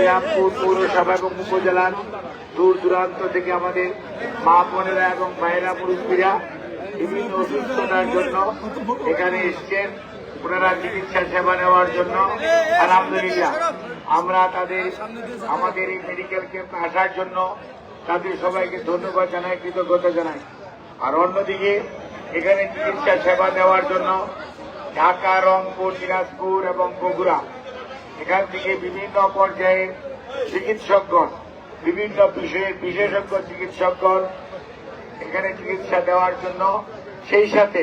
বিরামপুর পৌরসভা এবং উপজেলার দূর দূরান্ত থেকে আমাদের মা বোনেরা এবং ভাইয়েরা মুরব্বীরা বিভিন্ন অসুস্থতার জন্য এখানে এসছেন ওনারা চিকিৎসা সেবা নেওয়ার জন্য। আলহামদুলিল্লাহ আমরা আমাদের এই মেডিকেল ক্যাম্পে আসার জন্য তাদের সবাইকে ধন্যবাদ জানাই, কৃতজ্ঞতা জানাই। আর অন্যদিকে এখানে চিকিৎসা সেবা নেওয়ার জন্য ঢাকা, রংপুর, দিনাজপুর এবং বগুড়া এখান থেকে বিভিন্ন পর্যায়ে চিকিৎসকগণ, বিভিন্ন বিষয়ের বিশেষজ্ঞ চিকিৎসকগণ এখানে চিকিৎসা দেওয়ার জন্য, সেই সাথে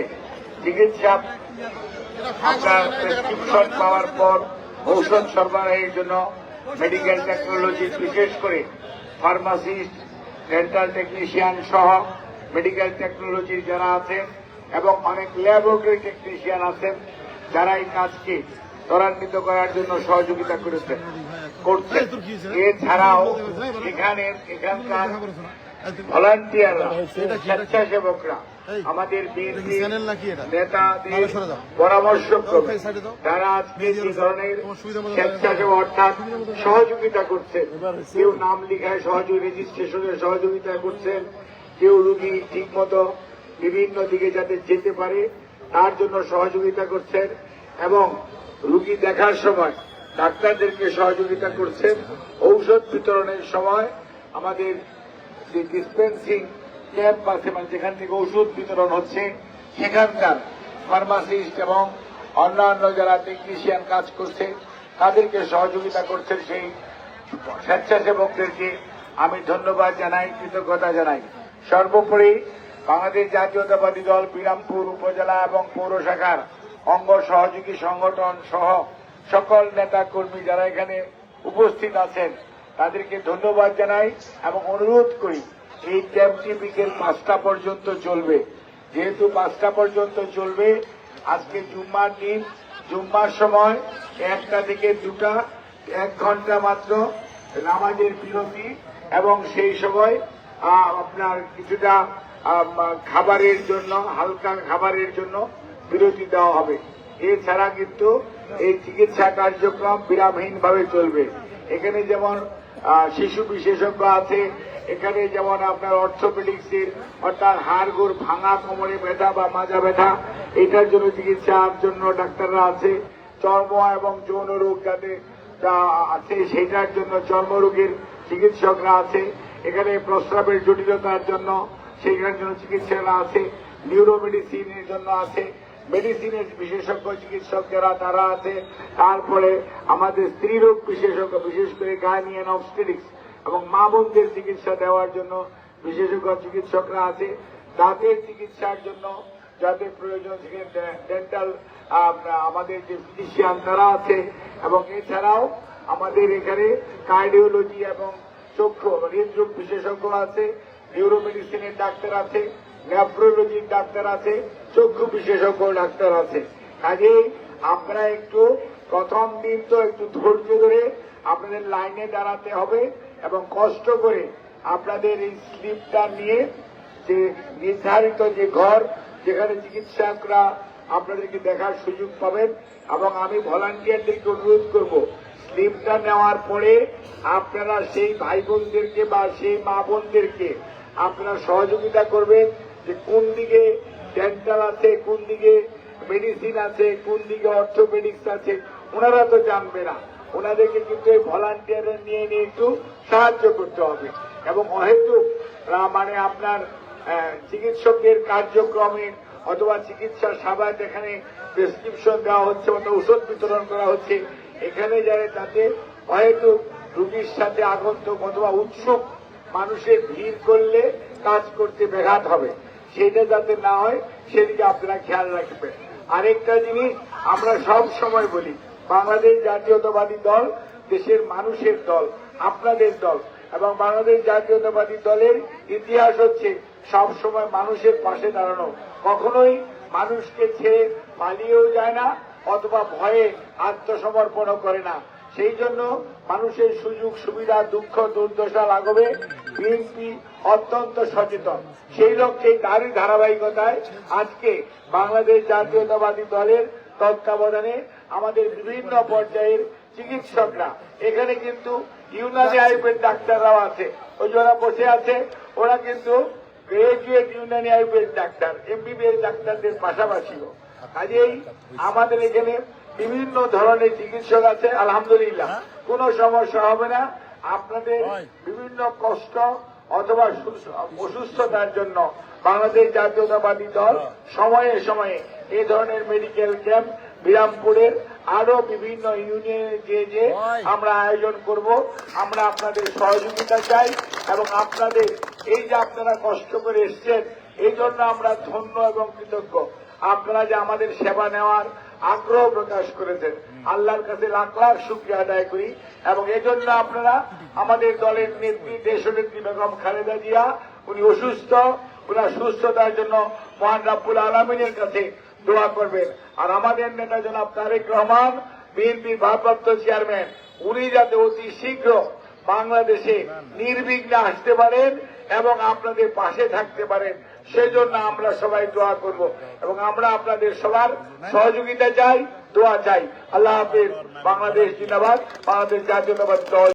চিকিৎসা আপনার প্রেসক্রিপশন পাওয়ার পর ঔষধ সরবরাহের জন্য মেডিকেল টেকনোলজি, বিশেষ করে ফার্মাসিস্ট, ডেন্টাল টেকনিশিয়ান সহ মেডিকেল টেকনোলজির যারা আছেন এবং অনেক ল্যাবরেটরি টেকনিশিয়ান আছেন যারা এই কাজকে ত্বরান্বিত করার জন্য সহযোগিতা করছেন। এছাড়াও এখানকার ভলান্টিয়াররা, স্বেচ্ছাসেবকরা, আমাদের বিএনপি নেতাদের পরামর্শক্রমে যারা আজকে যে ধরনের স্বেচ্ছাসেবা অর্থাৎ সহযোগিতা করছেন, কেউ নাম লিখায় রেজিস্ট্রেশনের সহযোগিতা করছেন, কেউ রুগী ঠিক মতো বিভিন্ন দিকে যাতে যেতে পারে তার জন্য সহযোগিতা করছেন এবং রুগী দেখার সময় ডাক্তারদেরকে সহযোগিতা করছেন। ঔষধ বিতরণের সময় আমাদের যে ডিসপেন্সিং ক্যাম্প আছে, মানে যেখান থেকে ওষুধ বিতরণ হচ্ছে, সেখানকার ফার্মাসিস্ট এবং অন্যান্য যারা টেকনিশিয়ান কাজ করছে তাদেরকে সহযোগিতা করছেন। সেই স্বেচ্ছাসেবকদেরকে আমি ধন্যবাদ জানাই, কৃতজ্ঞতা জানাই। সর্বোপরি বাংলাদেশ জাতীয়তাবাদী দল বিরামপুর উপজেলা এবং পৌর শাখার অঙ্গ সহযোগী সংগঠন সহ সকল নেতা কর্মী যারা এখানে উপস্থিত আছেন তাদেরকে ধন্যবাদ জানাই এবং অনুরোধ করি এই ক্যাম্পটি বিকেল 5টা পর্যন্ত চলবে। যেহেতু 5টা পর্যন্ত চলবে, আজকে জুম্মার দিন, জুম্মার সময় 1টা থেকে 2টা, 1 ঘন্টা মাত্র নামাজের বিরতি এবং সেই সময় আপনার কিছুটা খাবারের জন্য, হালকা খাবারের জন্য বিরতি দেওয়া হবে। এছাড়া কিন্তু এই চিকিৎসা কার্যক্রম বিরামহীনভাবে চলবে। এখানে যেমন শিশু বিশেষজ্ঞ আছে, এখানে যেমন আপনার অর্থোপেডিক্সের অর্থাৎ হাড়গোড় ভাঙা, কোমরে ব্যথা বা মাজা ব্যথা, এটার জন্য চিকিৎসার জন্য ডাক্তাররা আছে। চর্ম এবং যৌন রোগ যাতে আছে সেটার জন্য চর্মরোগের চিকিৎসকরা আছে। এখানে প্রস্রাবের জটিলতার জন্য সেখানের জন্য চিকিৎসকরা আছে। নিউরোমেডিসিনের জন্য আছে, মেডিসিনের বিশেষজ্ঞ চিকিৎসক যারা তারা আছে। তারপরে আমাদের স্ত্রীরোগ বিশেষজ্ঞ, বিশেষ করে গাইনি অ্যান্ড অবস্টেটিক্স এবং মা বোনদের চিকিৎসা দেওয়ার জন্য বিশেষজ্ঞ চিকিৎসকরা আছে। দাঁতের চিকিৎসার জন্য যাদের প্রয়োজন ডেন্টাল আমাদের যে ফিজিশিয়ান তারা আছে এবং এছাড়াও আমাদের এখানে কার্ডিওলজি এবং চক্ষু হৃদরোগ বিশেষজ্ঞ আছে, নিউরোমেডিসিনের ডাক্তার আছে, নেফ্রোলজির ডাক্তার আছে, চক্ষু বিশেষজ্ঞ ডাক্তার আছে। কাজেই আপনারা একটু প্রথম দিন তো একটু ধৈর্য ধরে আপনাদের লাইনে দাঁড়াতে হবে এবং কষ্ট করে আপনাদের এই স্লিপটা নিয়ে যে নির্ধারিত যে ঘর যেখানে চিকিৎসকরা আপনাদেরকে দেখার সুযোগ পাবেন এবং আমি ভলান্টিয়ারদেরকে অনুরোধ করব স্লিপটা নেওয়ার পরে আপনারা সেই ভাই বোনদেরকে বা সেই মা বোনদেরকে আপনারা সহযোগিতা করবেন যে কোন দিকে ডেন্টাল আছে, কোন দিকে মেডিসিন আছে, কোন দিকে অর্থোপেডিক্স আছে, ওনারা তো জানবে না। ওনাদেরকে কিন্তু এই ভলান্টিয়ার নিয়ে একটু সাহায্য করতে হবে এবং অহেতুক মানে আপনার চিকিৎসকের কার্যক্রমে অথবা চিকিৎসা সেবায় যেখানে প্রেসক্রিপশন দেওয়া হচ্ছে অথবা ওষুধ বিতরণ করা হচ্ছে, এখানে যারা তাতে অহেতুক রোগীর সাথে আগন্তুক অথবা উৎসুক মানুষের ভিড় করলে কাজ করতে ব্যাঘাত হবে, সেটা যাতে না হয় সেদিকে আপনারা খেয়াল রাখবেন। আরেকটা জিনিস আমরা সব সময় বলি, বাংলাদেশ জাতীয়তাবাদী দল দেশের মানুষের দল, আপনাদের দল এবং বাংলাদেশ জাতীয়তাবাদী দলের ইতিহাস হচ্ছে সব সময় মানুষের পাশে দাঁড়ানো। কখনোই মানুষকে ছেড়ে পালিয়েও যায় না অথবা ভয়ে আত্মসমর্পণও করে না। সেই জন্য মানুষের সুযোগ সুবিধা, দুঃখ দুর্দশা লাঘবে বিএনপি অত্যন্ত সচেতন। সেই লক্ষ্যে তারই ধারাবাহিকতায় আজকে বাংলাদেশ জাতীয়তাবাদী দলের তত্ত্বাবধানে আমাদের বিভিন্ন পর্যায়ের চিকিৎসকরা এখানে কিন্তু ইউনানি আয়ুর্বেদ ডাক্তাররাও আছে, ওই যারা বসে আছে ওরা কিন্তু graduate Unani Ayurveda doctor, MBBS ডাক্তারদের পাশাপাশিও। কাজেই আমাদের এখানে বিভিন্ন ধরনের চিকিৎসক আছে, আলহামদুলিল্লাহ কোনো সমস্যা হবে না। আপনাদের বিভিন্ন কষ্ট অথবা অসুস্থতার জন্য বাংলাদেশ জাতীয়তাবাদী দল সময়ে সময়ে এই ধরনের মেডিকেল ক্যাম্প বিরামপুরের আরো বিভিন্ন ইউনিয়নে যে আমরা আয়োজন করব। আমরা আপনাদের সহযোগিতা চাই এবং আপনাদের এই যে আপনারা কষ্ট করে এসছেন এই জন্য আমরা ধন্য এবং কৃতজ্ঞ। আপনারা যে আমাদের সেবা নেওয়ার আগ্রহ প্রকাশ করেছেন, আল্লাহর কাছে লাখ লাখ শুকরিয়া আদায় করি। এবং এজন্য আপনারা আমাদের দলের নেত্রী দেশনেত্রী বেগম খালেদা জিয়া, উনি অসুস্থ, ওনার সুস্থতার জন্য মহান রাব্বুল আলামিনের কাছে দোয়া করবেন। আর আমাদের নেতা জনাব তারেক রহমান, বিএনপির ভারপ্রাপ্ত চেয়ারম্যান, উনি যাতে অতি শীঘ্র বাংলাদেশে নির্বিঘ্নে আসতে পারেন এবং আপনাদের পাশে থাকতে পারেন, সেজন্য আমরা সবাই দোয়া করব এবং আমরা আপনাদের সবার সহযোগিতা চাই, দোয়া চাই। আল্লাহ হাফেজ। বাংলাদেশ জিন্দাবাদ। বাংলাদেশ জাতীয়তাবাদী দল।